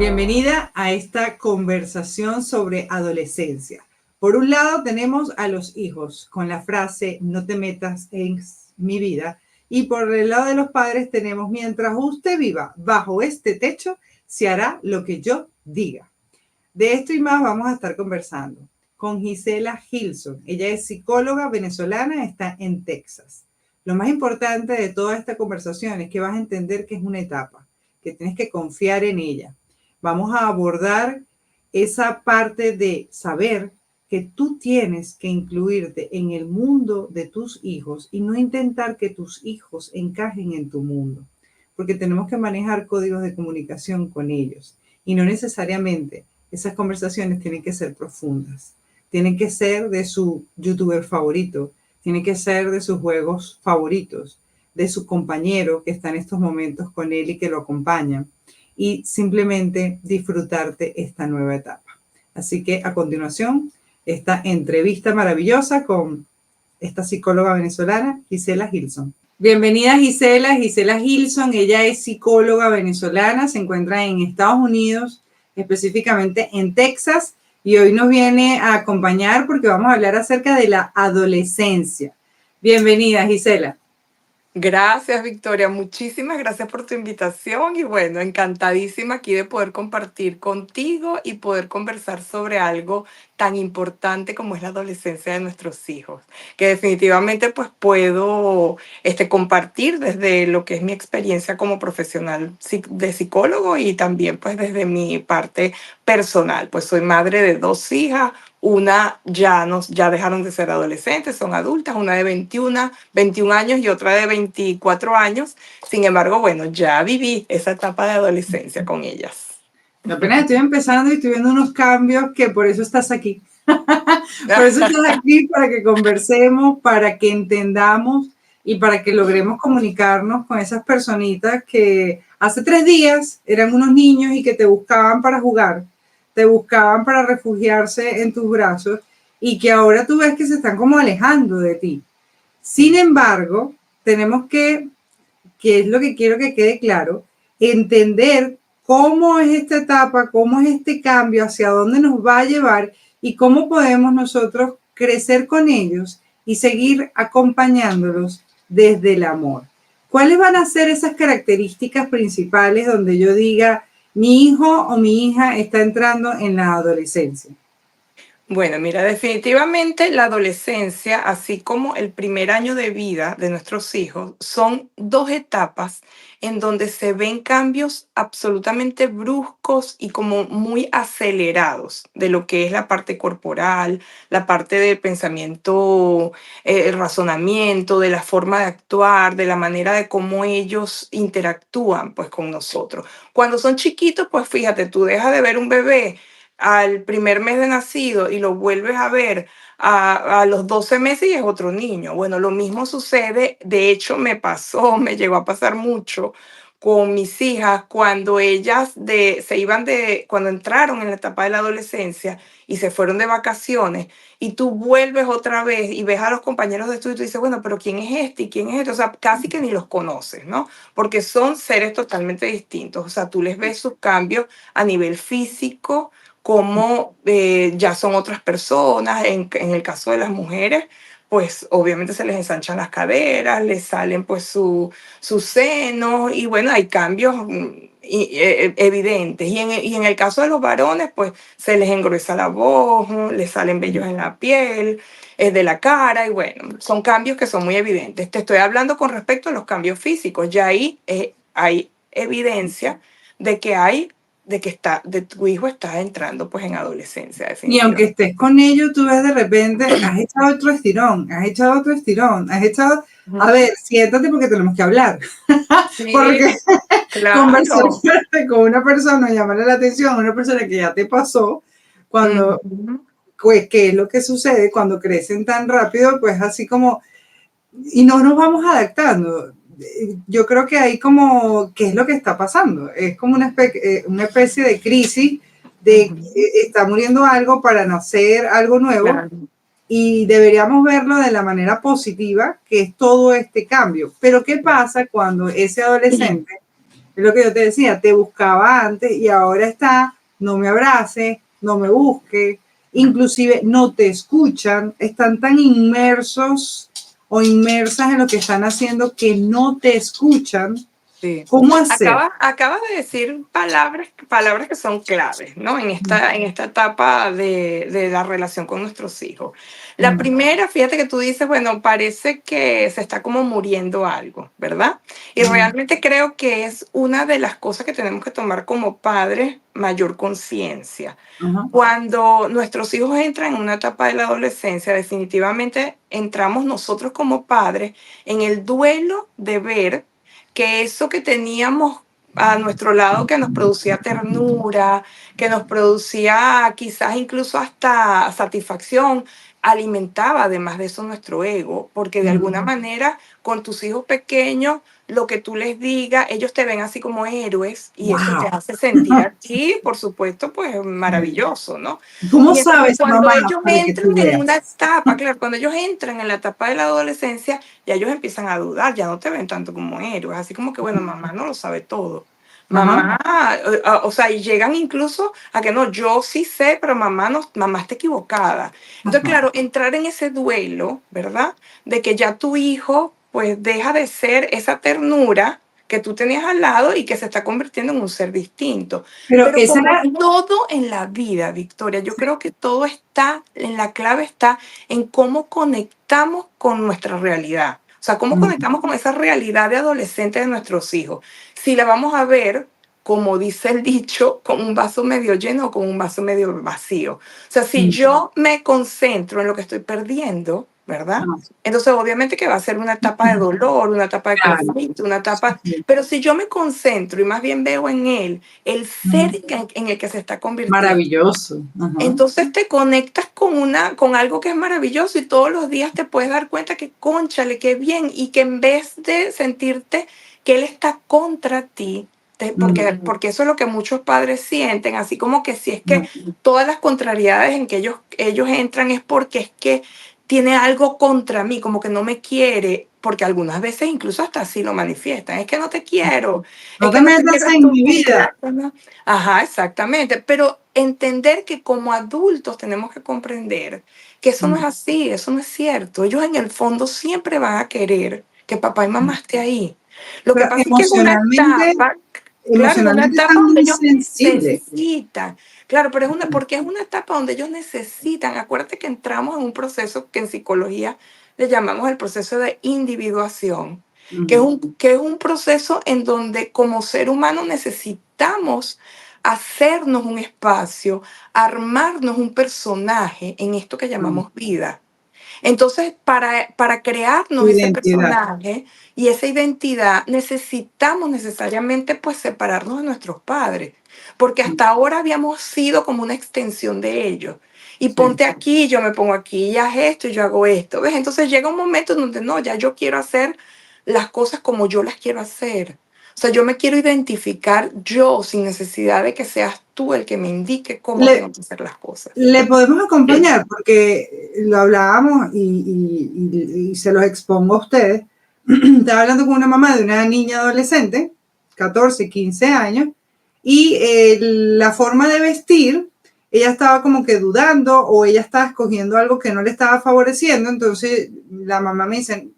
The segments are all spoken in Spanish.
Bienvenida a esta conversación sobre adolescencia. Por un lado tenemos a los hijos con la frase no te metas en mi vida, y por el lado de los padres tenemos mientras usted viva bajo este techo se hará lo que yo diga. De esto y más vamos a estar conversando con Gisela Gilson. Ella es psicóloga venezolana, está en Texas. Lo más importante de toda esta conversación es que vas a entender que es una etapa, que tienes que confiar en ella. Vamos a abordar esa parte de saber que tú tienes que incluirte en el mundo de tus hijos y no intentar que tus hijos encajen en tu mundo, porque tenemos que manejar códigos de comunicación con ellos y no necesariamente esas conversaciones tienen que ser profundas, tienen que ser de su youtuber favorito, tienen que ser de sus juegos favoritos, de su compañero que está en estos momentos con él y que lo acompaña, y simplemente disfrutarte esta nueva etapa. Así que a continuación, esta entrevista maravillosa con esta psicóloga venezolana, Gisela Gilson. Bienvenida Gisela Gilson. Ella es psicóloga venezolana, se encuentra en Estados Unidos, específicamente en Texas, y hoy nos viene a acompañar porque vamos a hablar acerca de la adolescencia. Bienvenida, Gisela. Gracias, Victoria. Muchísimas gracias por tu invitación y bueno, encantadísima aquí de poder compartir contigo y poder conversar sobre algo tan importante como es la adolescencia de nuestros hijos, que definitivamente pues puedo compartir desde lo que es mi experiencia como profesional de psicólogo y también pues desde mi parte personal. Pues soy madre de 2 hijas. Una ya dejaron de ser adolescentes, son adultas, una de 21 años y otra de 24 años. Sin embargo, bueno, ya viví esa etapa de adolescencia con ellas. Apenas estoy empezando y estoy viendo unos cambios que por eso estás aquí. Por eso estás aquí, para que conversemos, para que entendamos y para que logremos comunicarnos con esas personitas que hace 3 días eran unos niños y que te buscaban para jugar, te buscaban para refugiarse en tus brazos y que ahora tú ves que se están como alejando de ti. Sin embargo, tenemos que es lo que quiero que quede claro, entender cómo es esta etapa, cómo es este cambio, hacia dónde nos va a llevar y cómo podemos nosotros crecer con ellos y seguir acompañándolos desde el amor. ¿Cuáles van a ser esas características principales donde yo diga, mi hijo o mi hija está entrando en la adolescencia? Bueno, mira, definitivamente la adolescencia, así como el primer año de vida de nuestros hijos, son 2 etapas en donde se ven cambios absolutamente bruscos y como muy acelerados de lo que es la parte corporal, la parte del pensamiento, el razonamiento, de la forma de actuar, de la manera de cómo ellos interactúan pues con nosotros. Cuando son chiquitos, pues fíjate, tú dejas de ver un bebé al primer mes de nacido y lo vuelves a ver a los 12 meses y es otro niño. Bueno, lo mismo sucede, de hecho me pasó, me llegó a pasar mucho con mis hijas cuando cuando entraron en la etapa de la adolescencia y se fueron de vacaciones y tú vuelves otra vez y ves a los compañeros de estudio y tú dices, bueno, pero ¿quién es este y quién es este? O sea, casi que ni los conoces, ¿no? Porque son seres totalmente distintos. O sea, tú les ves sus cambios a nivel físico, como ya son otras personas. En el caso de las mujeres, pues obviamente se les ensanchan las caderas, les salen pues sus senos y bueno, hay cambios evidentes. Y en el caso de los varones, pues se les engruesa la voz, ¿no? Les salen vellos en la piel, de la cara y bueno, son cambios que son muy evidentes. Te estoy hablando con respecto a los cambios físicos. Ya ahí hay evidencia de que de tu hijo está entrando pues en adolescencia, Y aunque definitivamente. estés con ellos, tú ves de repente, has echado otro estirón, has echado otro estirón, has echado, a ver, siéntate porque tenemos que hablar. Sí, Porque conversar claro. con una persona, llamarle la atención a una persona que ya te pasó, cuando, Ujú. pues, ¿qué es lo que sucede cuando crecen tan rápido? Pues así como, y no nos vamos adaptando. Yo creo que ahí como, ¿qué es lo que está pasando? Es como una especie de crisis de Ujú. está muriendo algo para nacer algo nuevo Claro. y deberíamos verlo de la manera positiva, que es todo este cambio. Pero ¿qué pasa cuando ese adolescente Es lo que yo te decía, te buscaba antes y ahora está, no me abrace, no me busque, inclusive no te escuchan, están tan inmersos o inmersas en lo que están haciendo que no te escuchan. Sí. ¿Cómo hacer? Acabas de decir palabras que son claves, ¿no? En esta etapa de la relación con nuestros hijos. La primera, fíjate que tú dices, bueno, parece que se está como muriendo algo, ¿verdad? Y realmente creo que es una de las cosas que tenemos que tomar como padres mayor conciencia. Ajá. Cuando nuestros hijos entran en una etapa de la adolescencia, definitivamente entramos nosotros como padres en el duelo de ver que eso que teníamos a nuestro lado que nos producía ternura, que nos producía quizás incluso hasta satisfacción, alimentaba además de eso nuestro ego, porque de alguna manera con tus hijos pequeños, lo que tú les digas, ellos te ven así como héroes y eso te Wow. hace sentir a ti, por supuesto, pues maravilloso, ¿no? ¿Cómo Y entonces sabes, cuando mamá, ellos para que entran tú en una veas? etapa, claro, cuando ellos entran en la etapa de la adolescencia, ya ellos empiezan a dudar, ya no te ven tanto como héroes, así como que, bueno, mamá no lo sabe todo. Ajá. Mamá, o sea, y llegan incluso a que no, yo sí sé, pero mamá no, mamá está equivocada. Entonces, Ajá. claro, entrar en ese duelo, ¿verdad? De que ya tu hijo, pues, deja de ser esa ternura que tú tenías al lado y que se está convirtiendo en un ser distinto. Pero Pero esa como era, todo en la vida, Victoria, yo creo que todo está, en la clave está en cómo conectamos con nuestra realidad. O sea, cómo conectamos con esa realidad de adolescente de nuestros hijos. Si la vamos a ver, como dice el dicho, con un vaso medio lleno o con un vaso medio vacío. O sea, si yo me concentro en lo que estoy perdiendo, ¿verdad? Entonces, obviamente que va a ser una etapa de dolor, una etapa de claro, conflicto, una sí, etapa... sí. Pero si yo me concentro y más bien veo en él el ser en el que se está convirtiendo, Maravilloso. Ajá. entonces te conectas con algo que es maravilloso y todos los días te puedes dar cuenta que, cónchale, qué bien, y que en vez de sentirte que él está contra ti, porque eso es lo que muchos padres sienten, así como que si es que todas las contrariedades en que ellos entran es porque es que tiene algo contra mí, como que no me quiere, porque algunas veces incluso hasta así lo manifiestan, es que no te quiero, es No te que no te metas quiero en esto mi vida. completo, ¿no? Ajá, exactamente. Pero entender que como adultos tenemos que comprender que eso no es así, eso no es cierto. Ellos en el fondo siempre van a querer que papá y mamá esté ahí. Lo que Pero pasa es que es una etapa, claro, es una emocionalmente etapa están donde muy ellos sensibles. necesitan. Claro, pero porque es una etapa donde ellos necesitan. Acuérdate que entramos en un proceso que en psicología le llamamos el proceso de individuación, que es un proceso en donde como ser humano necesitamos hacernos un espacio, armarnos un personaje en esto que llamamos vida. Entonces, para Tu crearnos ese identidad. personaje y esa identidad, necesitamos necesariamente pues separarnos de nuestros padres, porque hasta ahora habíamos sido como una extensión de ellos. Y Sí. ponte aquí, yo me pongo aquí, y haz esto y yo hago esto. ¿Ves? Entonces llega un momento en donde no, ya yo quiero hacer las cosas como yo las quiero hacer. O sea, yo me quiero identificar yo sin necesidad de que seas tú el que me indique cómo Le, tengo que hacer las cosas. le podemos acompañar porque lo hablábamos y se los expongo a ustedes. Estaba hablando con una mamá de una niña adolescente, 14, 15 años, y la forma de vestir, ella estaba como que dudando o ella estaba escogiendo algo que no le estaba favoreciendo. Entonces la mamá me dice,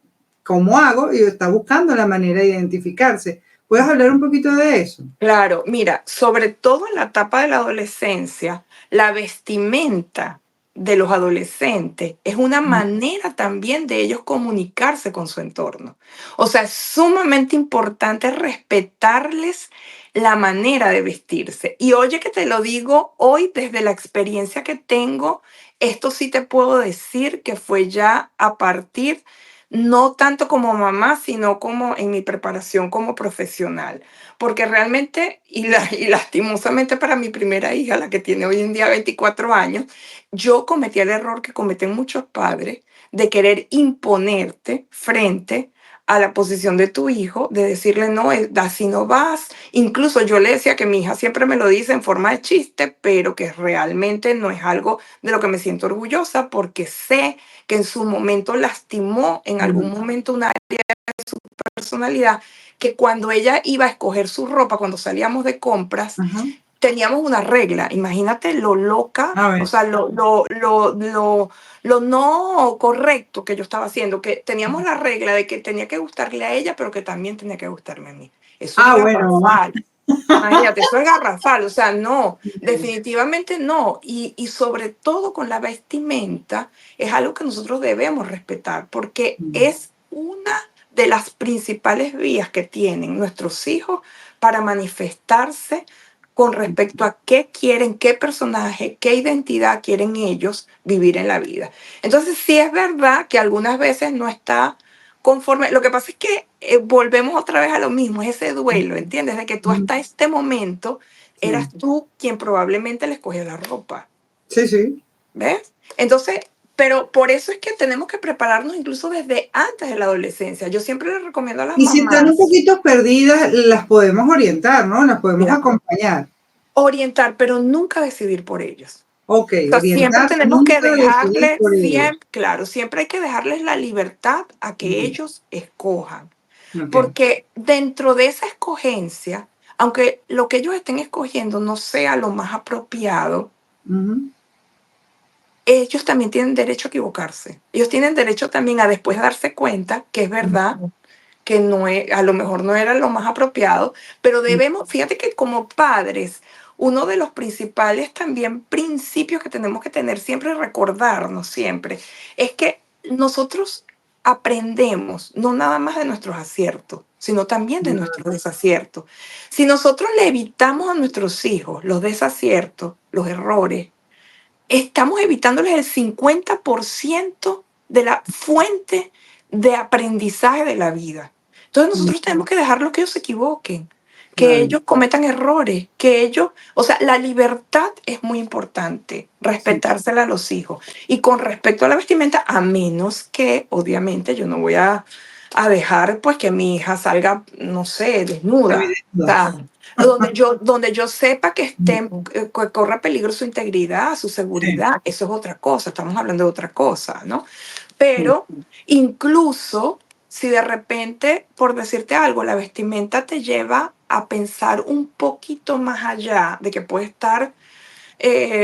¿cómo hago? Y está buscando la manera de identificarse. ¿Puedes hablar un poquito de eso? Claro, mira, sobre todo en la etapa de la adolescencia, la vestimenta de los adolescentes es una manera también de ellos comunicarse con su entorno. O sea, es sumamente importante respetarles la manera de vestirse. Y oye que te lo digo hoy desde la experiencia que tengo, esto sí te puedo decir que fue ya a partir, no tanto como mamá, sino como en mi preparación como profesional. Porque realmente, y lastimosamente para mi primera hija, la que tiene hoy en día 24 años, yo cometí el error que cometen muchos padres de querer imponerte frente a la posición de tu hijo, de decirle, no, así no vas. Incluso yo le decía que mi hija siempre me lo dice en forma de chiste, pero que realmente no es algo de lo que me siento orgullosa porque sé que en su momento lastimó en algún momento una área de su personalidad que cuando ella iba a escoger su ropa, cuando salíamos de compras, Ajá. teníamos una regla. Imagínate lo loca, A o ver. sea, lo no correcto que yo estaba haciendo, que teníamos la regla de que tenía que gustarle a ella, pero que también tenía que gustarme a mí. Eso es Ah, bueno, mamá. garrafal. Imagínate, eso es garrafal, o sea, no, definitivamente no. Y sobre todo con la vestimenta, es algo que nosotros debemos respetar, porque es una de las principales vías que tienen nuestros hijos para manifestarse con respecto a qué quieren, qué personaje, qué identidad quieren ellos vivir en la vida. Entonces, sí es verdad que algunas veces no está conforme. Lo que pasa es que volvemos otra vez a lo mismo, es ese duelo, ¿entiendes? De que tú hasta este momento Sí, eras tú quien probablemente le escogía la ropa, sí, sí. ¿ves? Entonces, pero por eso es que tenemos que prepararnos incluso desde antes de la adolescencia. Yo siempre les recomiendo a las Y si están un mamás, poquito perdidas, las podemos orientar, ¿no? Las podemos mira, acompañar. orientar, pero nunca decidir por ellos. Ok, O sea, siempre orientar, tenemos que nunca decidir dejarles, por ellos. siempre, claro, siempre hay que dejarles la libertad a que Ujú. ellos escojan. Ok. Porque dentro de esa escogencia, aunque lo que ellos estén escogiendo no sea lo más apropiado, Ujú. ellos también tienen derecho a equivocarse. Ellos tienen derecho también a después darse cuenta que es verdad, que no es, a lo mejor no era lo más apropiado, pero debemos, fíjate que como padres, uno de los principales también principios que tenemos que tener siempre, recordarnos siempre, es que nosotros aprendemos no nada más de nuestros aciertos, sino también de nuestros desaciertos. Si nosotros le evitamos a nuestros hijos los desaciertos, los errores, estamos evitándoles el 50% de la fuente de aprendizaje de la vida. Entonces nosotros tenemos que dejarlos que ellos se equivoquen, que Claro, ellos cometan errores, que ellos, o sea, la libertad es muy importante, sí. respetársela a los hijos. Y con respecto a la vestimenta, a menos que, obviamente, yo no voy a dejar pues que mi hija salga, no sé, desnuda. O Evidencia. sea, donde yo sepa que que corra peligro su integridad, su Sí, seguridad, eso es otra cosa, estamos hablando de otra cosa, ¿no? sí. Pero incluso si de repente, por decirte algo, la vestimenta te lleva a pensar un poquito más allá de que puede estar,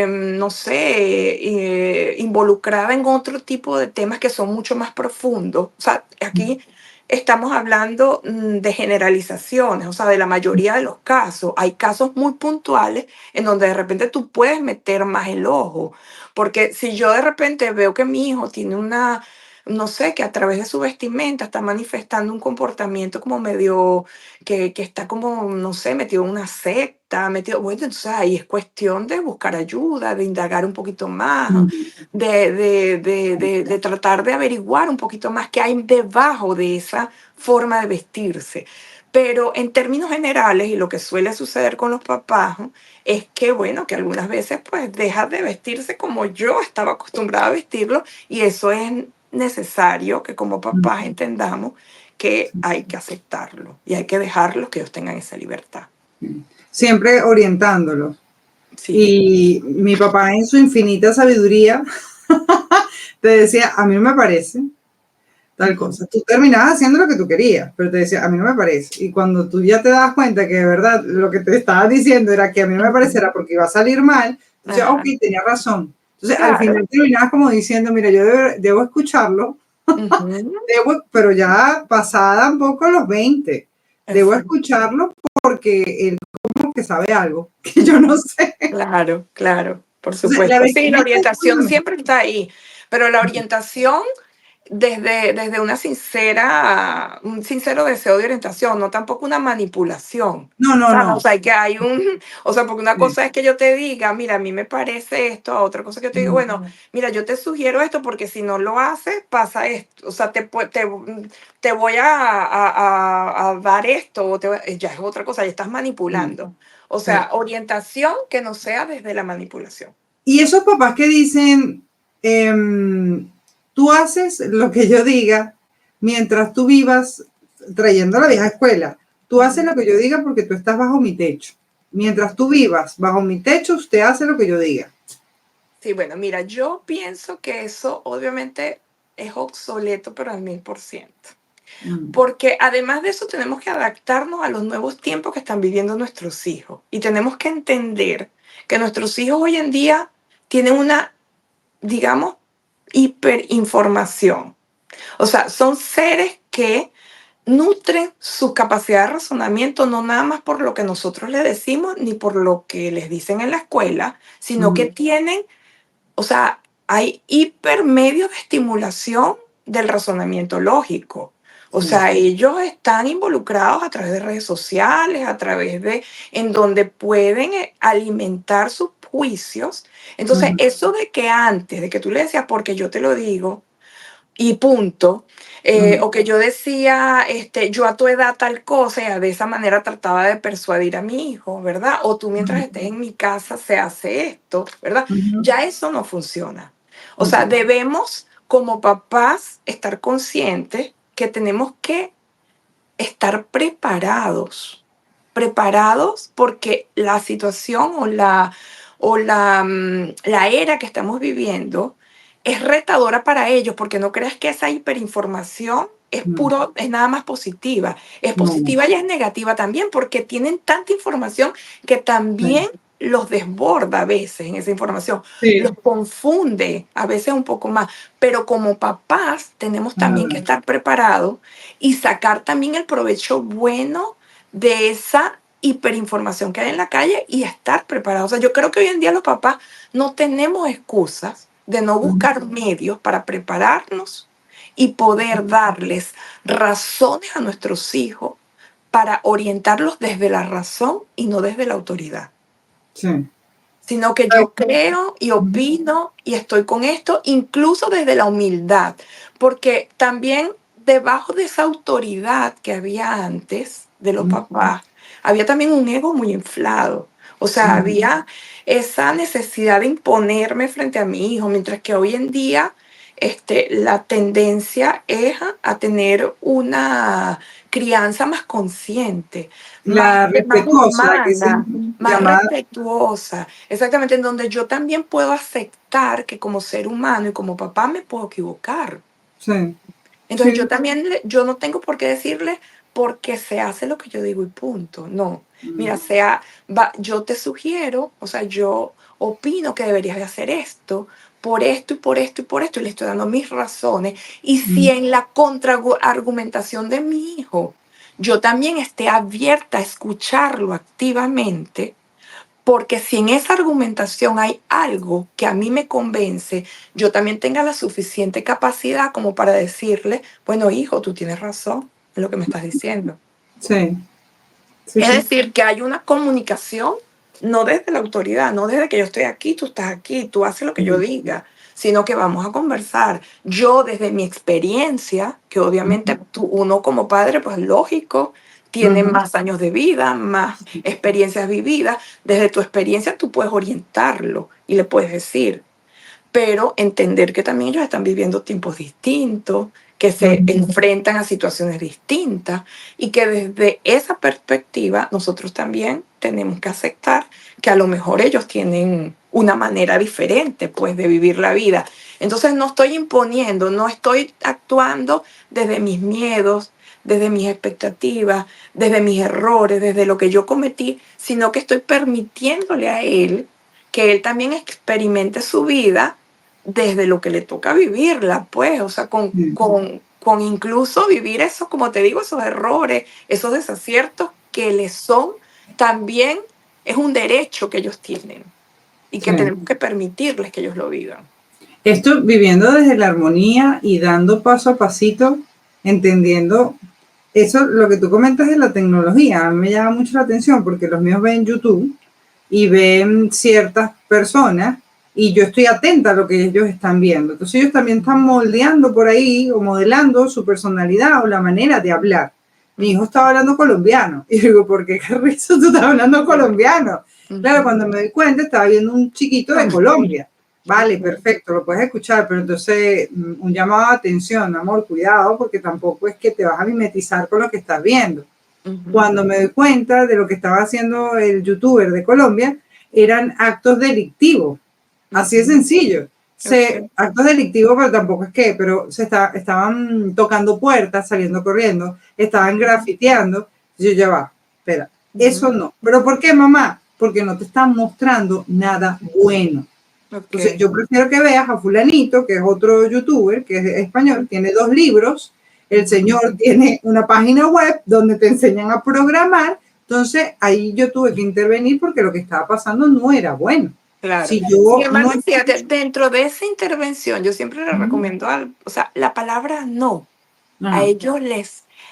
no sé, involucrada en otro tipo de temas que son mucho más profundos. O sea, aquí estamos hablando de generalizaciones, o sea, de la mayoría de los casos. Hay casos muy puntuales en donde de repente tú puedes meter más el ojo, porque si yo de repente veo que mi hijo tiene una, no sé, que a través de su vestimenta está manifestando un comportamiento como medio, que está como, no sé, metido en una secta, metido, bueno, entonces ahí es cuestión de buscar ayuda, de indagar un poquito más, de tratar de averiguar un poquito más qué hay debajo de esa forma de vestirse. Pero en términos generales, y lo que suele suceder con los papás, ¿no? Es que, bueno, que algunas veces pues deja de vestirse como yo estaba acostumbrada a vestirlo y eso es necesario que como papás entendamos que hay que aceptarlo y hay que dejarlos que ellos tengan esa libertad. Siempre orientándolos. Sí. Y mi papá en su infinita sabiduría te decía, a mí no me parece tal Ujú. cosa. Tú terminabas haciendo lo que tú querías, pero te decía, a mí no me parece. Y cuando tú ya te das cuenta que de verdad lo que te estaba diciendo era que a mí no me Ujú. pareciera porque iba a salir mal, entonces, ok, Ajá. tenía razón. Entonces, al Claro. final terminabas como diciendo, mira, yo debo escucharlo, Ujú. pero ya pasada un poco los 20 debo Exacto. escucharlo porque él como que sabe algo que yo no sé. Claro, claro, por O sea, la supuesto. Sí, la vestimenta es orientación fundamental. siempre está ahí, pero la orientación desde una sincera, un sincero deseo de orientación, no tampoco una manipulación. No, no, ¿Sabes? O no. sea, que hay un, o sea, porque una Sí. cosa es que yo te diga, mira, a mí me parece esto, a otra cosa que yo te digo, bueno, mira, yo te sugiero esto porque si no lo haces, pasa esto. O sea, te voy a dar esto, ya es otra cosa, ya estás manipulando. O Sí. sea, orientación que no sea desde la manipulación. Y esos papás que dicen, em, tú haces lo que yo diga mientras tú vivas trayendo a la vieja escuela. Tú haces Ujú. lo que yo diga porque tú estás bajo mi techo. Mientras tú vivas bajo mi techo, usted hace lo que yo diga. Sí, bueno, mira, yo pienso que eso obviamente es obsoleto, pero al 1000%. Mm, Porque además de eso tenemos que adaptarnos a los nuevos tiempos que están viviendo nuestros hijos. Y tenemos que entender que nuestros hijos hoy en día tienen una, digamos, hiperinformación. O sea, son seres que nutren su capacidad de razonamiento no nada más por lo que nosotros les decimos ni por lo que les dicen en la escuela, sino que mm, tienen, o sea, hay hipermedios de estimulación del razonamiento lógico. O sí. sea, ellos están involucrados a través de redes sociales, a través de, en donde pueden alimentar sus juicios. Entonces, Ujú, eso de que antes, de que tú le decías, porque yo te lo digo, y punto. ujú, O que yo decía, yo a tu edad tal cosa, y de esa manera trataba de persuadir a mi hijo, ¿verdad? O tú mientras ujú, estés en mi casa se hace esto, ¿verdad? ujú, Ya eso no funciona. O ok, sea, debemos como papás estar conscientes que tenemos que estar preparados, preparados porque la situación la era que estamos viviendo es retadora para ellos, porque no creas que esa hiperinformación es no, puro, es nada más positiva. Es no, positiva y es negativa también, porque tienen tanta información que sí, también los desborda a veces en esa información, los sí, confunde a veces un poco más, pero como papás tenemos también que ah, estar preparados y sacar también el provecho bueno de esa hiperinformación que hay en la calle y estar preparados. O sea, yo creo que hoy en día los papás no tenemos excusas de no ujú, buscar medios para prepararnos y poder darles razones a nuestros hijos para orientarlos desde la razón y no desde la autoridad, sí, sino que ay, yo creo y ujú, opino y estoy con esto, incluso desde la humildad, porque también debajo de esa autoridad que había antes de los ujú, papás, había también un ego muy inflado. O sea, ujú, había esa necesidad de imponerme frente a mi hijo, mientras que hoy en día la tendencia es a tener una crianza más consciente, la más respetuosa, que es humana, más llamada, respetuosa, exactamente, en donde yo también puedo aceptar que como ser humano y como papá me puedo equivocar. sí, Entonces yo sí, también, yo no tengo por qué decirle porque se hace lo que yo digo y punto. No, mira, mm, yo te sugiero, o sea, yo opino que deberías de hacer esto, por esto y por esto y por esto, y le estoy dando mis razones. Y si mm, en la contraargumentación de mi hijo, yo también esté abierta a escucharlo activamente, porque si en esa argumentación hay algo que a mí me convence, yo también tenga la suficiente capacidad como para decirle, bueno, hijo, tú tienes razón en lo que me estás diciendo. sí, sí, Es sí, decir, que hay una comunicación, no desde la autoridad, no desde que yo estoy aquí, tú estás aquí, tú haces lo que yo mm, diga, sino que vamos a conversar. Yo desde mi experiencia, que obviamente ujú, uno como padre, pues lógico, tiene ujú, más años de vida, más experiencias vividas, desde tu experiencia tú puedes orientarlo y le puedes decir, pero entender que también ellos están viviendo tiempos distintos, que se ujú, enfrentan a situaciones distintas y que desde esa perspectiva nosotros también tenemos que aceptar que a lo mejor ellos tienen una manera diferente pues de vivir la vida. Entonces no estoy imponiendo, no estoy actuando desde mis miedos, desde mis expectativas, desde mis errores, desde lo que yo cometí, sino que estoy permitiéndole a él que él también experimente su vida desde lo que le toca vivirla, pues, o sea, sí, con incluso vivir eso, como te digo, esos errores, esos desaciertos que les son también es un derecho que ellos tienen y que sí. tenemos que permitirles que ellos lo vivan. Esto viviendo desde la armonía y dando paso a pasito, entendiendo eso, lo que tú comentas de la tecnología, a mí me llama mucho la atención porque los míos ven YouTube y ven ciertas personas y yo estoy atenta a lo que ellos están viendo. Entonces ellos también están moldeando por ahí o modelando su personalidad o la manera de hablar. Mi hijo estaba hablando colombiano y digo, ¿por qué carrizo tú estás hablando colombiano? Claro, Ujú, cuando me doy cuenta estaba viendo un chiquito de Colombia. Vale, ujú, perfecto, lo puedes escuchar, pero entonces un llamado de atención, amor, cuidado, porque tampoco es que te vas a mimetizar con lo que estás viendo. ujú, Cuando me doy cuenta de lo que estaba haciendo el youtuber de Colombia, eran actos delictivos, así de ujú, sencillo. Ok. actos delictivos, pero tampoco es que, pero estaban tocando puertas, saliendo corriendo, estaban grafiteando. Yo ya va, espera, Ujú. eso no. ¿Pero por qué, mamá? Porque no te están mostrando nada bueno. Entonces, Ok. yo prefiero que veas a fulanito, que es otro youtuber, que es español, tiene 2 libros, el Ujú. señor tiene una página web donde te enseñan a programar. Entonces, ahí yo tuve que intervenir porque lo que estaba pasando no era bueno. Claro. Si Sin yo no embargo, fíjate, dentro de esa intervención, yo siempre le recomiendo, o sea, la palabra no, a Ajá. ellos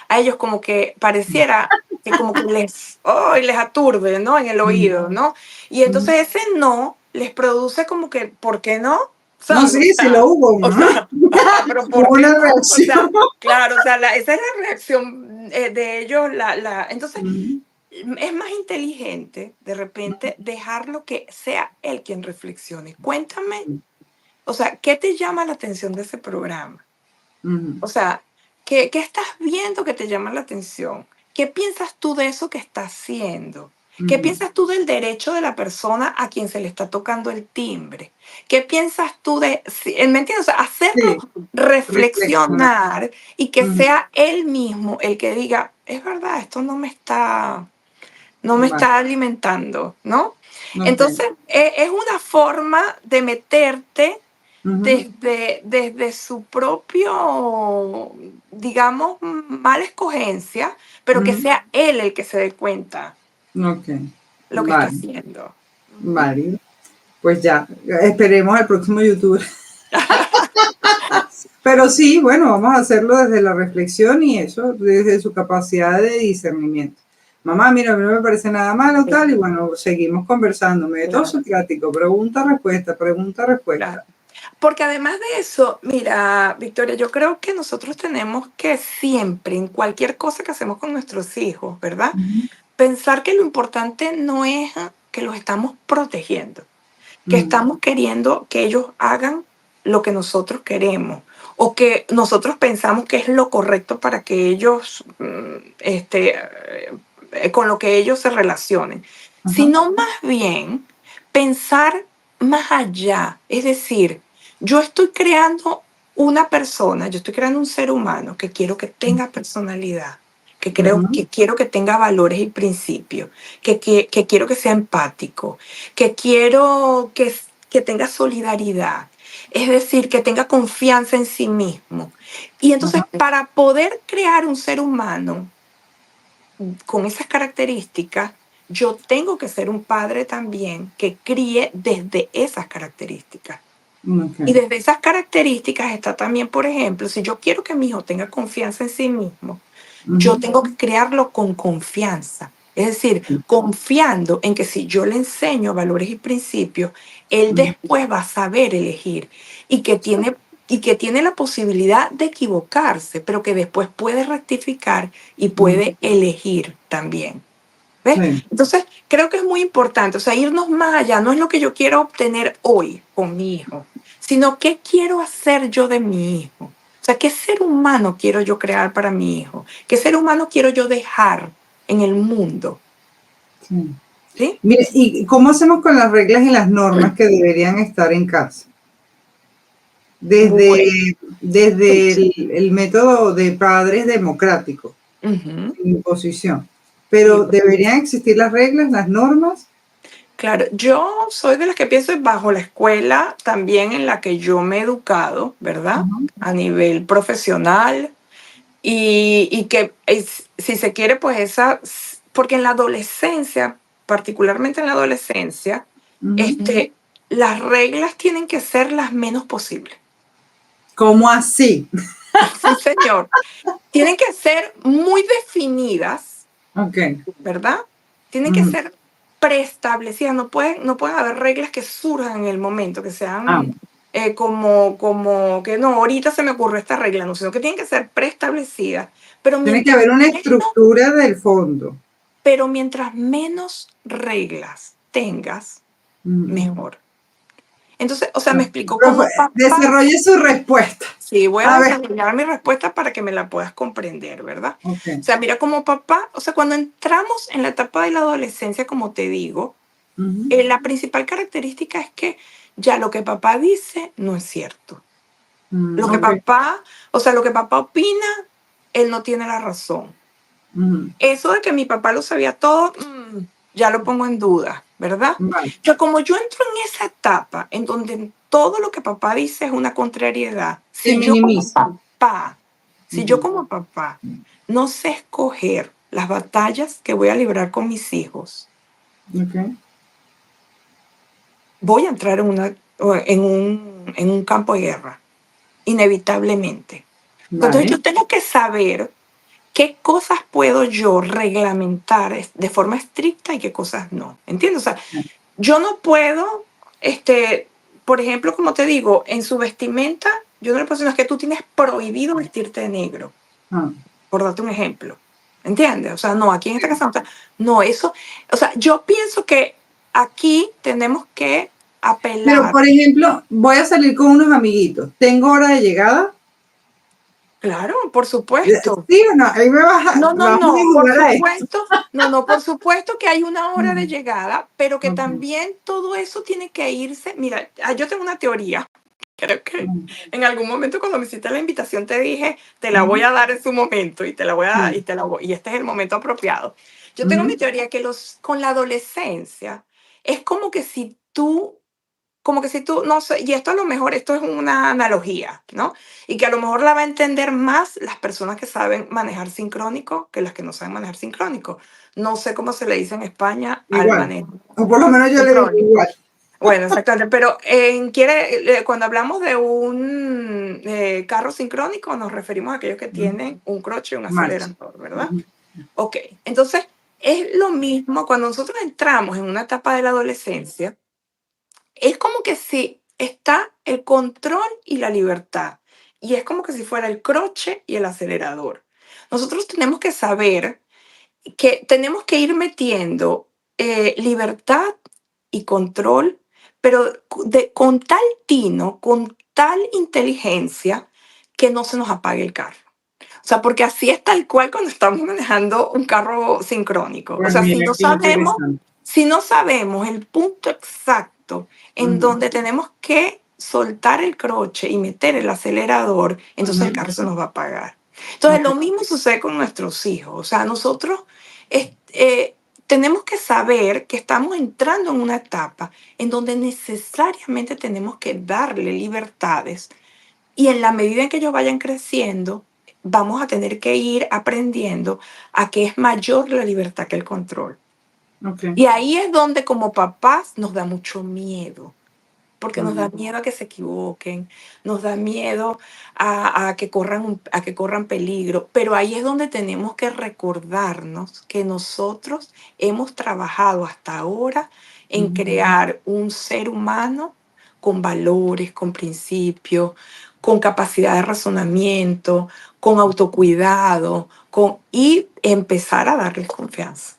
a ellos como que pareciera que como que les aturde, ¿no? En el Ujú, oído, ¿no? Y ujú. entonces ese no les produce como que, ¿por qué no? No, ¿Sabes? sí, sí lo hubo, O ¿no? sea, ajá, pero ¿por Hubo qué una no? O sea, reacción. claro, o sea, esa es la reacción de ellos, entonces Ujú, es más inteligente de repente dejarlo que sea él quien reflexione. Cuéntame, o sea, ¿qué te llama la atención de ese programa? ujú, O sea, ¿qué estás viendo que te llama la atención? ¿Qué piensas tú de eso que está haciendo? ¿Qué ujú. piensas tú del derecho de la persona a quien se le está tocando el timbre? ¿Qué piensas tú ¿me entiendes? O sea, hacerlo Sí, reflexionar. reflexionar y que Ujú. sea él mismo el que diga, es verdad, esto no me Vale, está alimentando, ¿no? ok. Entonces, es una forma de meterte Ujú, desde su propio, digamos, mala escogencia, pero que ujú. sea él el que se dé cuenta Ok, lo que está vale, haciendo. Ujú. válido. Pues ya, esperemos al próximo youtuber. Pero sí, bueno, vamos a hacerlo desde la reflexión y eso, desde su capacidad de discernimiento. Mamá, mira, a mí no me parece nada malo, tal, y Sí, bueno, seguimos conversando. Método claro, socrático, pregunta, respuesta, claro. respuesta. Porque además de eso, mira, Victoria, yo creo que nosotros tenemos que siempre, en cualquier cosa que hacemos con nuestros hijos, ¿verdad? Ujú, Pensar que lo importante no es que los estamos protegiendo, que ujú, estamos queriendo que ellos hagan lo que nosotros queremos o que nosotros pensamos que es lo correcto para que ellos, con lo que ellos se relacionen, ajá, sino más bien pensar más allá. Es decir, yo estoy creando una persona, yo estoy creando un ser humano que quiero que tenga personalidad, ujú, que quiero que tenga valores y principios, que quiero que sea empático, que quiero que tenga solidaridad, es decir, que tenga confianza en sí mismo. Y entonces, ajá, para poder crear un ser humano con esas características, yo tengo que ser un padre también que críe desde esas características. ok, Y desde esas características está también, por ejemplo, si yo quiero que mi hijo tenga confianza en sí mismo, yo ujú, tengo que crearlo con confianza. Es decir, confiando en que si yo le enseño valores y principios, él ujú, después va a saber elegir y y que tiene la posibilidad de equivocarse, pero que después puede rectificar y ujú, puede elegir también. ¿Ves? sí, Entonces, creo que es muy importante, o sea, irnos más allá, no es lo que yo quiero obtener hoy con mi hijo, sino qué quiero hacer yo de mi hijo. O sea, qué ser humano quiero yo crear para mi hijo, qué ser humano quiero yo dejar en el mundo, sí. ¿sí? Mire, ¿y cómo hacemos con las reglas y las normas que deberían estar en casa? Desde, Bueno, desde el método de padres democrático, ujú, sin imposición. sí, Pero deberían existir las reglas, las normas. claro, yo soy de las que pienso bajo la escuela también en la que yo me he educado, ¿verdad? Ujú, A nivel profesional, y que si se quiere, pues porque en la adolescencia, particularmente en la adolescencia, ujú. este, las reglas tienen que ser las menos posibles. ¿Cómo así? Sí, señor. Tienen que ser muy definidas, Ok. ¿verdad? Tienen que Ujú. ser preestablecidas, no pueden haber reglas que surjan en el momento, que Ah, sean como que no, ahorita se me ocurrió esta regla, no, sino que tienen que ser preestablecidas, pero tiene que mientras haber una menos estructura del fondo. Pero mientras menos reglas tengas, Ujú. mejor. Entonces, o sea, me explico, Profe, como papá, desarrolle su respuesta. sí, voy a A ver. desarrollar mi respuesta para que me la puedas comprender, ¿verdad? Ok. O sea, mira, como papá, o sea, cuando entramos en la etapa de la adolescencia, como te digo, Ujú, la principal característica es que ya lo que papá dice no es cierto. Lo que Ok. papá, o sea, lo que papá opina, él no tiene la razón. Ujú. Eso de que mi papá lo sabía todo, ya lo pongo en duda, ¿verdad? Vale. Yo como yo entro en esa etapa en donde todo lo que papá dice es una contrariedad, Se minimiza. si yo Ujú. como papá no sé escoger las batallas que voy a librar con mis hijos, Ok. voy a entrar en un campo de guerra, inevitablemente. Entonces Vale. yo tengo que saber qué cosas puedo yo reglamentar de forma estricta y qué cosas no. ¿Entiendes? O sea, yo no puedo, por ejemplo, como te digo, en su vestimenta, yo no le puedo decir, "No, es que tú tienes prohibido vestirte de negro", Ah, por darte un ejemplo. ¿Entiendes? O sea, no, aquí en esta casa no está. No, eso, o sea, yo pienso que aquí tenemos que pero, apelar. por ejemplo, voy a salir con unos amiguitos. ¿Tengo hora de llegada? Claro, por supuesto. ¿Sí o no? Ahí me vas a, No, no, vamos a no, por jugar a esto. supuesto, no, no, por supuesto que hay una hora de Mm, llegada, pero que ok. también todo eso tiene que irse. Mira, yo tengo una teoría. Creo que Mm, en algún momento cuando me hiciste la invitación te dije, te la voy ujú, a dar en su momento y te la voy a, sí, y este es el momento apropiado. Yo tengo mi ujú, teoría que con la adolescencia es como que si tú, no sé, y esto a lo mejor, esto es una analogía, ¿no? Y que a lo mejor la va a entender más las personas que saben manejar sincrónico que las que no saben manejar sincrónico. No sé cómo se le dice en España al igual. manejo O por lo menos yo le digo sincrónico. igual. Bueno, exactamente, pero cuando hablamos de un carro sincrónico nos referimos a aquellos que Ujú, tienen un croche y un marcha. acelerador, ¿verdad? Ujú, Ok, entonces es lo mismo cuando nosotros entramos en una etapa de la adolescencia, es como que si está el control y la libertad, y es como que si fuera el croche y el acelerador. Nosotros tenemos que saber que tenemos que ir metiendo libertad y control, pero con tal tino, con tal inteligencia, que no se nos apague el carro. O sea, porque así es tal cual cuando estamos manejando un carro sincrónico. O pues sea, mira, qué interesante. si no sabemos el punto exacto en Ujú, donde tenemos que soltar el croche y meter el acelerador, entonces el ujú, carro se nos va a apagar. Entonces, ok, lo mismo sucede con nuestros hijos. O sea, nosotros es- tenemos que saber que estamos entrando en una etapa en donde necesariamente tenemos que darle libertades y en la medida en que ellos vayan creciendo, vamos a tener que ir aprendiendo a que es mayor la libertad que el control. ok. Y ahí es donde como papás nos da mucho miedo, porque nos da Ujú, miedo a que se equivoquen, nos da miedo a que corran peligro, pero ahí es donde tenemos que recordarnos que nosotros hemos trabajado hasta ahora en ujú. crear un ser humano con valores, con principios, con capacidad de razonamiento, con autocuidado, y empezar a darles confianza.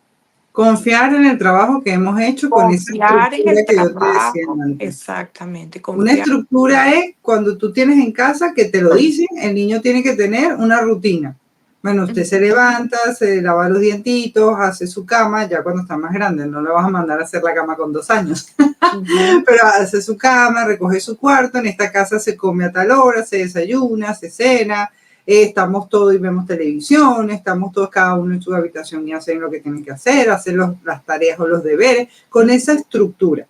Confiar en el trabajo que hemos hecho con esa Confiar en estructura el que yo te decía trabajo, antes. exactamente, Una confiar. estructura es cuando tú tienes en casa que te lo dicen, el niño tiene que tener una rutina. Bueno, usted se Ujú, levanta, se lava los dientitos, hace su cama, ya cuando está más grande, no le vas a mandar a hacer la cama con 2 años, ujú. pero hace su cama, recoge su cuarto, en esta casa se come a tal hora, se desayuna, se cena, estamos todos y vemos televisión, estamos todos cada uno en su habitación y hacen lo que tienen que hacer, hacen las tareas o los deberes, con esa estructura.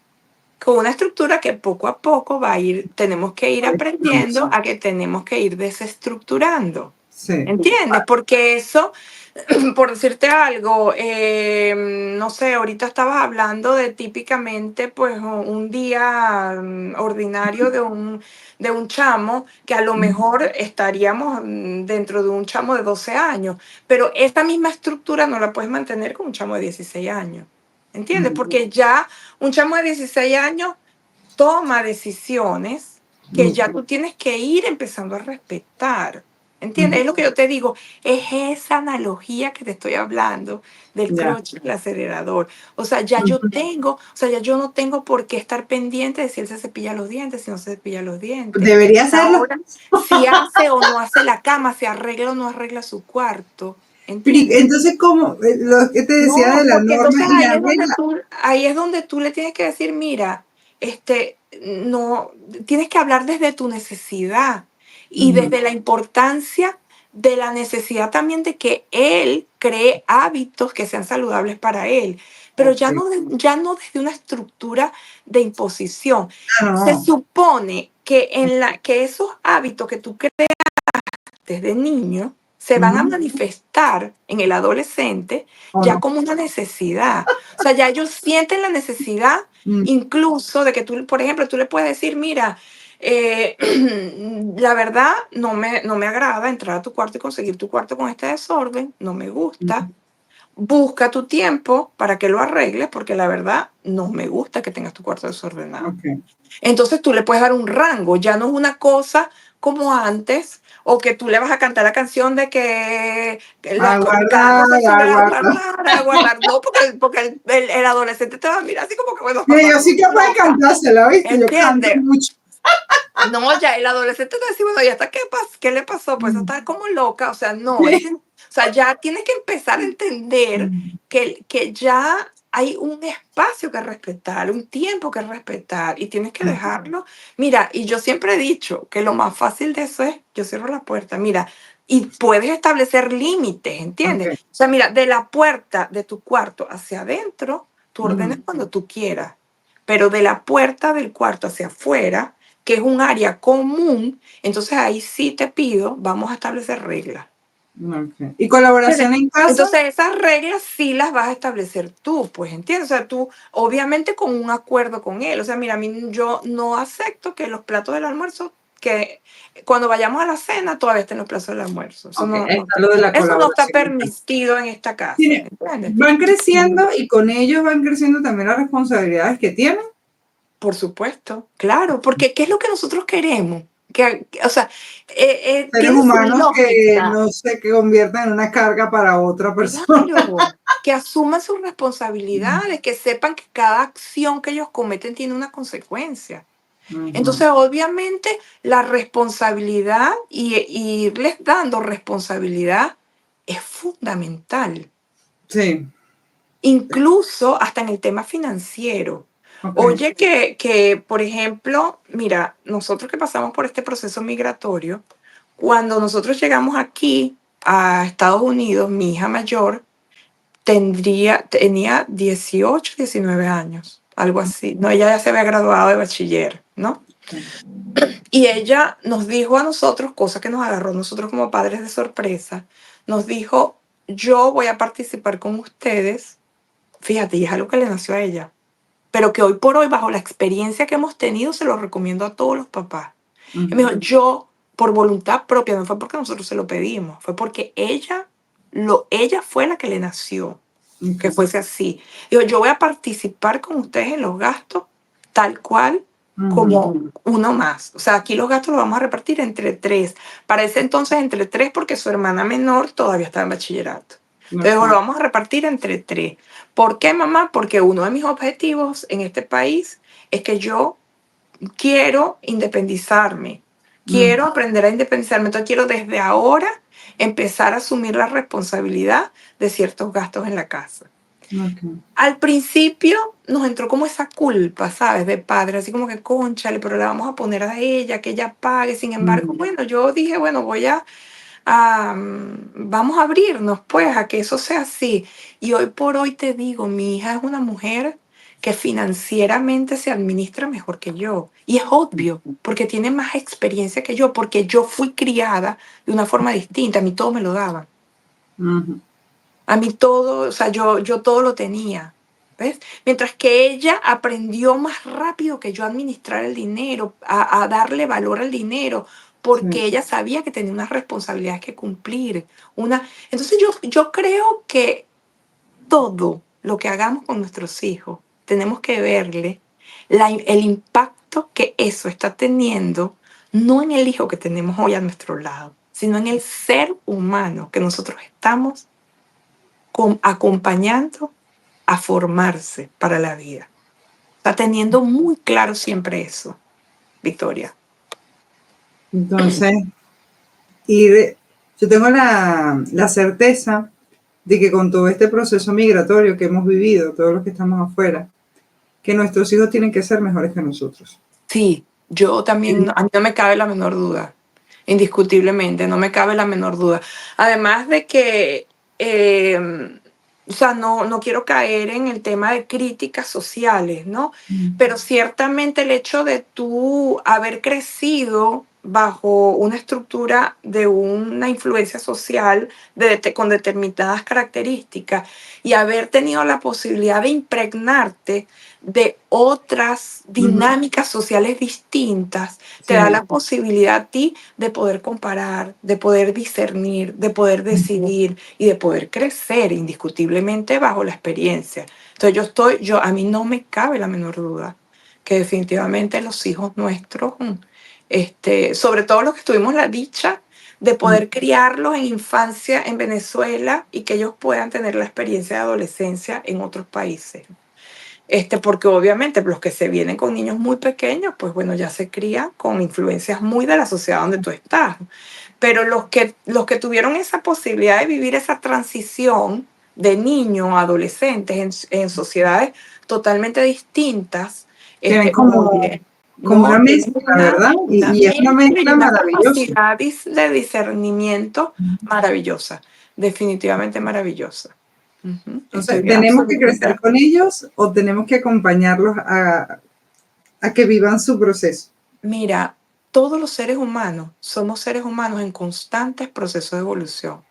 Con una estructura que poco a poco va a ir, tenemos que ir aprendiendo Sí, a que tenemos que ir desestructurando. sí. ¿Entiendes? Porque eso, por decirte algo, no sé, ahorita estabas hablando de típicamente, pues, un día ordinario de un chamo que a lo mejor estaríamos dentro de un chamo de 12 años, pero esta misma estructura no la puedes mantener con un chamo de 16 años. ¿Entiendes? Porque ya un chamo de 16 años toma decisiones que ya tú tienes que ir empezando a respetar. ¿Entiendes? Es lo que yo te digo, es esa analogía que te estoy hablando del Ya. clutch y el acelerador. O sea, o sea, ya yo no tengo por qué estar pendiente de si él se cepilla los dientes, si no se cepilla los dientes. Debería hacerlo. Ahora, si hace o no hace la cama, si arregla o no arregla su cuarto. Pero ¿Entiendes? entonces, ¿cómo? Lo que te decía No, de la porque norma entonces y la regla. ahí es donde tú le tienes que decir, mira, no, tienes que hablar desde tu necesidad y desde la importancia de la necesidad también de que él cree hábitos que sean saludables para él, pero ya Ok. no, ya no desde una estructura de imposición. Ah, Se no. supone que, que esos hábitos que tú creas desde niño se van a Ujú. manifestar en el adolescente ¿O ya no? como una necesidad. O sea, ya ellos sienten la necesidad Mm, incluso de que tú, por ejemplo, tú le puedes decir, mira, eh, la verdad no me agrada entrar a tu cuarto y conseguir tu cuarto con este desorden, no me gusta. mm, Busca tu tiempo para que lo arregles, porque la verdad no me gusta que tengas tu cuarto desordenado. ok. Entonces tú le puedes dar un rango, ya no es una cosa como antes, o que tú le vas a cantar la canción de que cada Aguardar, cosa sube aguardar. a guardar, no, porque el adolescente te va a mirar así como que, bueno, Mira, mamá, yo tú sí estás capaz de loca, cantársela, ¿viste? Yo canto ¿entiendes? mucho. No, ya el adolescente te dice, bueno, ¿y hasta qué le pasó? Pues Mm, está como loca, o sea, no, sí. o sea, ya tienes que empezar a entender Mm, que ya hay un espacio que respetar, un tiempo que respetar y tienes que mm, dejarlo. Mira, y yo siempre he dicho que lo más fácil de eso es, yo cierro la puerta, mira, y puedes establecer límites, ¿entiendes? ok. O sea, mira, de la puerta de tu cuarto hacia adentro, tú ordenas Ujú, cuando tú quieras, pero de la puerta del cuarto hacia afuera, que es un área común, entonces ahí sí te pido, vamos a establecer reglas. ok. ¿Y colaboración ¿Entiendes? en casa? Entonces esas reglas sí las vas a establecer tú, pues, ¿entiendes? O sea, tú obviamente con un acuerdo con él. O sea, mira, a mí yo no acepto que los platos del almuerzo, que cuando vayamos a la cena todavía estén los platos del almuerzo. Ok, ahí está lo de la Eso no está colaboración en casa. permitido en esta casa, Tiene- ¿entiendes? Van creciendo y con ellos van creciendo también las responsabilidades que tienen. Por supuesto, claro, porque ¿qué es lo que nosotros queremos? O sea, Seres tiene su humanos que lógica. no se conviertan en una carga para otra persona. Claro, que asuman sus responsabilidades, que sepan que cada acción que ellos cometen tiene una consecuencia. Ujú. Entonces, obviamente, la responsabilidad y irles dando responsabilidad es fundamental, Sí, incluso hasta en el tema financiero. ok. Oye, por ejemplo, mira, nosotros que pasamos por este proceso migratorio, cuando nosotros llegamos aquí a Estados Unidos, mi hija mayor, tenía 18, 19 años, algo así. No, ella ya se había graduado de bachiller, ¿no? Y ella nos dijo a nosotros, cosa que nos agarró a nosotros como padres de sorpresa, nos dijo, yo voy a participar con ustedes, fíjate, y es algo que le nació a ella, pero que hoy por hoy, bajo la experiencia que hemos tenido, se lo recomiendo a todos los papás. Y me Ujú. dijo, yo, por voluntad propia, no fue porque nosotros se lo pedimos, fue porque ella fue la que le nació que Ok. fuese así. Digo, yo voy a participar con ustedes en los gastos tal cual Ujú. como uno más. O sea, aquí los gastos los vamos a repartir entre tres. Para ese entonces entre tres porque su hermana menor todavía estaba en bachillerato. Entonces lo Ok. vamos a repartir entre tres. ¿Por qué, mamá? Porque uno de mis objetivos en este país es que yo quiero independizarme, Mm, quiero aprender a independizarme, entonces quiero desde ahora empezar a asumir la responsabilidad de ciertos gastos en la casa. ok. Al principio nos entró como esa culpa, ¿sabes? De padre, así como que, cónchale, pero le vamos a poner a ella, que ella pague. Sin embargo, Mm, bueno, yo dije, bueno, vamos a abrirnos, pues, a que eso sea así. Y hoy por hoy te digo, mi hija es una mujer que financieramente se administra mejor que yo. Y es obvio, porque tiene más experiencia que yo, porque yo fui criada de una forma distinta, a mí todo me lo daban. ujú. A mí todo, o sea, yo todo lo tenía, ¿ves? Mientras que ella aprendió más rápido que yo a administrar el dinero, a darle valor al dinero, Sí. porque ella sabía que tenía unas responsabilidades que cumplir. Entonces yo creo que todo lo que hagamos con nuestros hijos, tenemos que verle el impacto que eso está teniendo, no en el hijo que tenemos hoy a nuestro lado, sino en el ser humano que nosotros estamos acompañando a formarse para la vida. Está teniendo muy claro siempre eso, Victoria. Entonces, yo tengo la certeza de que con todo este proceso migratorio que hemos vivido, todos los que estamos afuera, que nuestros hijos tienen que ser mejores que nosotros. Sí, yo también, a mí no me cabe la menor duda, indiscutiblemente, no me cabe la menor duda. Además de que, o sea, no quiero caer en el tema de críticas sociales, ¿no? Pero ciertamente el hecho de tú haber crecido bajo una estructura de una influencia social con determinadas características y haber tenido la posibilidad de impregnarte de otras dinámicas sociales distintas, te da Sí. la posibilidad a ti de poder comparar, de poder discernir, de poder decidir y de poder crecer indiscutiblemente bajo la experiencia. Entonces a mí no me cabe la menor duda que definitivamente los hijos nuestros, sobre todo los que tuvimos la dicha de poder criarlos en infancia en Venezuela y que ellos puedan tener la experiencia de adolescencia en otros países. Porque obviamente los que se vienen con niños muy pequeños, pues bueno, ya se crían con influencias muy de la sociedad donde tú estás. Pero los que tuvieron esa posibilidad de vivir esa transición de niño a adolescentes en sociedades totalmente distintas, Tienen como, oye, como no, una tienen mezcla, ¿verdad? una Y es una mezcla y mezcla una maravillosa. capacidad de discernimiento maravillosa, definitivamente maravillosa. Ujú, Entonces, estoy ¿tenemos que absolutamente de crecer con ellos o tenemos que acompañarlos a que vivan su proceso? Mira, todos los seres humanos somos seres humanos en constantes procesos de evolución.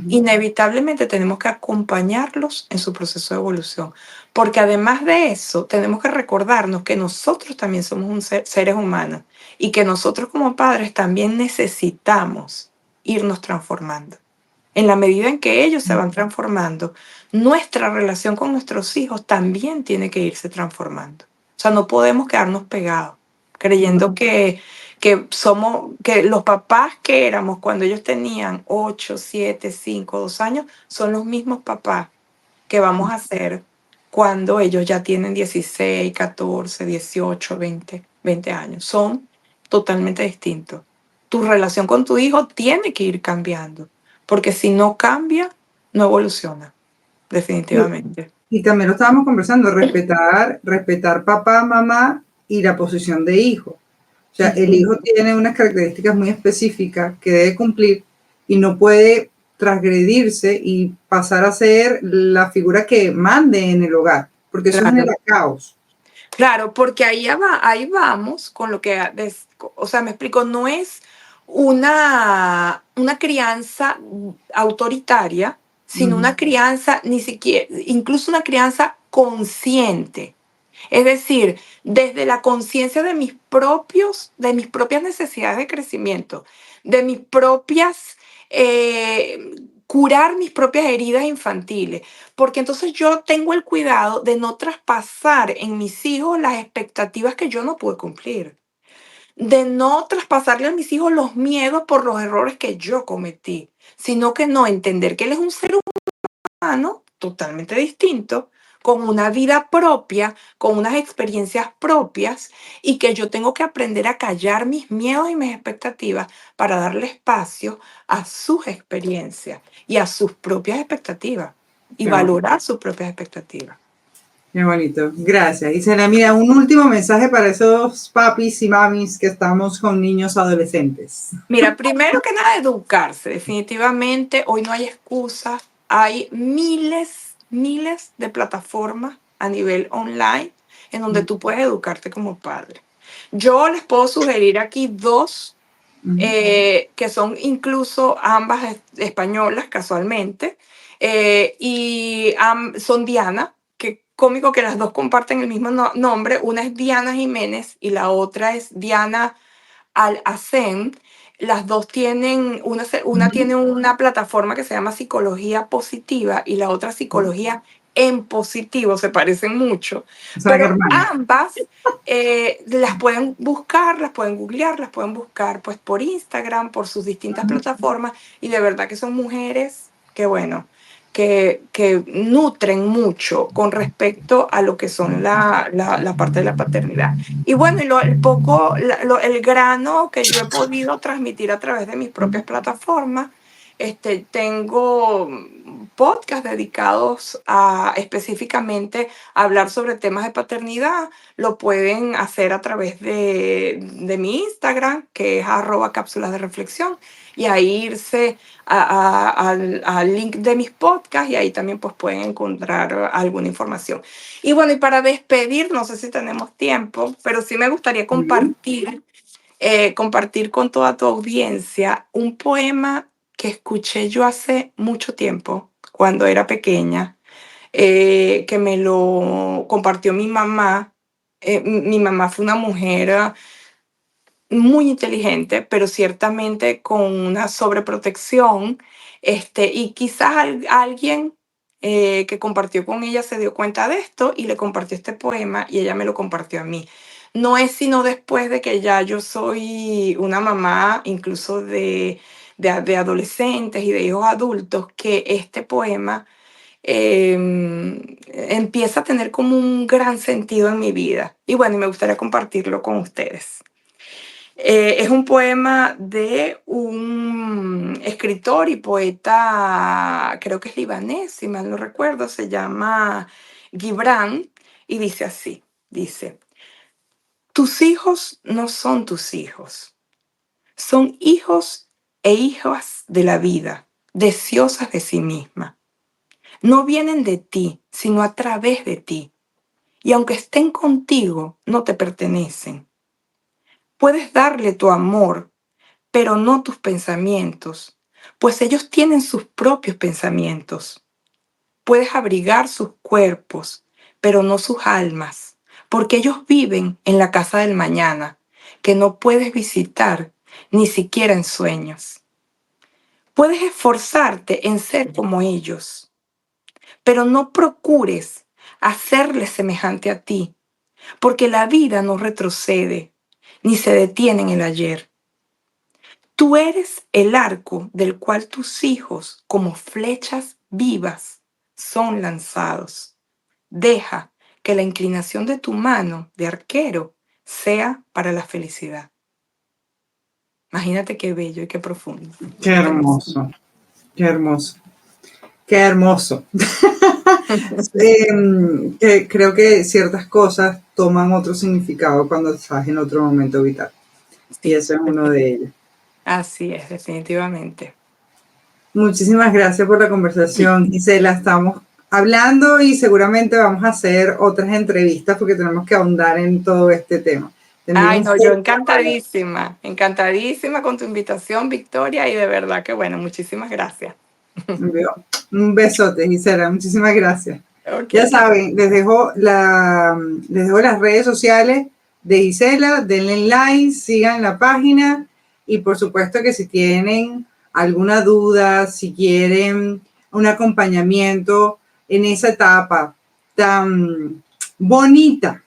Inevitablemente tenemos que acompañarlos en su proceso de evolución, porque además de eso, tenemos que recordarnos que nosotros también somos seres humanos y que nosotros como padres también necesitamos irnos transformando. En la medida en que ellos se van transformando, nuestra relación con nuestros hijos también tiene que irse transformando. O sea, no podemos quedarnos pegados creyendo que los papás que éramos cuando ellos tenían 8, 7, 5, 2 años son los mismos papás que vamos a ser cuando ellos ya tienen 16, 14, 18, 20 años. Son totalmente distintos. Tu relación con tu hijo tiene que ir cambiando, porque si no cambia, no evoluciona, definitivamente. Y también lo estábamos conversando, respetar papá, mamá y la posición de hijo. O sea, el hijo tiene unas características muy específicas que debe cumplir y no puede transgredirse y pasar a ser la figura que mande en el hogar, porque eso Claro. genera caos. Claro, porque ahí vamos con lo que, o sea, me explico, no es una crianza autoritaria, sino una crianza ni siquiera, incluso una crianza consciente. Es decir, desde la conciencia de mis propias necesidades de crecimiento, de mis propias, curar mis propias heridas infantiles, porque entonces yo tengo el cuidado de no traspasar en mis hijos las expectativas que yo no pude cumplir, de no traspasarle a mis hijos los miedos por los errores que yo cometí, sino que no entender que él es un ser humano totalmente distinto, con una vida propia, con unas experiencias propias y que yo tengo que aprender a callar mis miedos y mis expectativas para darle espacio a sus experiencias y a sus propias expectativas y Qué bonito. valorar sus propias expectativas. Qué bonito. Gracias. Isela, mira, un último mensaje para esos papis y mamis que estamos con niños adolescentes. Mira, primero que nada, educarse. Definitivamente, hoy no hay excusas. Hay miles de plataformas a nivel online en donde tú puedes educarte como padre. Yo les puedo sugerir aquí dos, que son incluso ambas españolas casualmente, y son Diana, que cómico que las dos comparten el mismo nombre. Una es Diana Jiménez y la otra es Diana Al-Hacen. Las dos tienen, una tiene una plataforma que se llama Psicología Positiva y la otra Psicología en Positivo, se parecen mucho, Son pero hermanas. ambas las pueden buscar, las pueden googlear, las pueden buscar pues por Instagram, por sus distintas plataformas y de verdad que son mujeres que bueno, que nutren mucho con respecto a lo que son la parte de la paternidad. Y bueno, el grano que yo he podido transmitir a través de mis propias plataformas Tengo podcasts dedicados a específicamente hablar sobre temas de paternidad. Lo pueden hacer a través de mi Instagram, que es @cápsulas de reflexión, y ahí irse al link de mis podcasts y ahí también pues pueden encontrar alguna información. Y bueno, y para despedir, no sé si tenemos tiempo, pero sí me gustaría compartir con toda tu audiencia un poema que escuché yo hace mucho tiempo, cuando era pequeña, que me lo compartió mi mamá. Mi mamá fue una mujer muy inteligente, pero ciertamente con una sobreprotección, y quizás alguien que compartió con ella se dio cuenta de esto y le compartió este poema y ella me lo compartió a mí. No es sino después de que ya yo soy una mamá, incluso de adolescentes y de hijos adultos, que este poema empieza a tener como un gran sentido en mi vida. Y bueno, y me gustaría compartirlo con ustedes. Es un poema de un escritor y poeta, creo que es libanés, si mal no recuerdo, se llama Gibran, y dice así, dice, tus hijos no son tus hijos, son hijos e hijas de la vida, deseosas de sí misma. No vienen de ti, sino a través de ti, y aunque estén contigo, no te pertenecen. Puedes darle tu amor, pero no tus pensamientos, pues ellos tienen sus propios pensamientos. Puedes abrigar sus cuerpos, pero no sus almas, porque ellos viven en la casa del mañana, que no puedes visitar ni siquiera en sueños. Puedes esforzarte en ser como ellos, pero no procures hacerles semejante a ti, porque la vida no retrocede ni se detiene en el ayer. Tú eres el arco del cual tus hijos, como flechas vivas, son lanzados. Deja que la inclinación de tu mano de arquero sea para la felicidad. Imagínate qué bello y qué profundo. Qué hermoso, qué hermoso, qué hermoso. Que creo que ciertas cosas toman otro significado cuando estás en otro momento vital. Y Sí, eso es uno de ellos. así es, definitivamente. Muchísimas gracias por la conversación, Gisela. Estamos hablando y seguramente vamos a hacer otras entrevistas porque tenemos que ahondar en todo este tema. Te envío Ay, un no, yo fuerte encantadísima, encantadísima con tu invitación, Victoria, y de verdad que bueno, muchísimas gracias. un besote, Gisela. Muchísimas gracias. Ok. Ya saben, les dejo las redes sociales de Gisela, denle like, sigan la página y por supuesto que si tienen alguna duda, si quieren un acompañamiento en esa etapa tan bonita,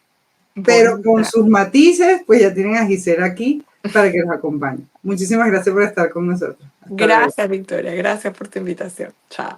pero con Bonita. sus matices, pues ya tienen a Gisela aquí para que los acompañe. Muchísimas gracias por estar con nosotros. Hasta luego. Gracias, Victoria. Gracias por tu invitación. Chao.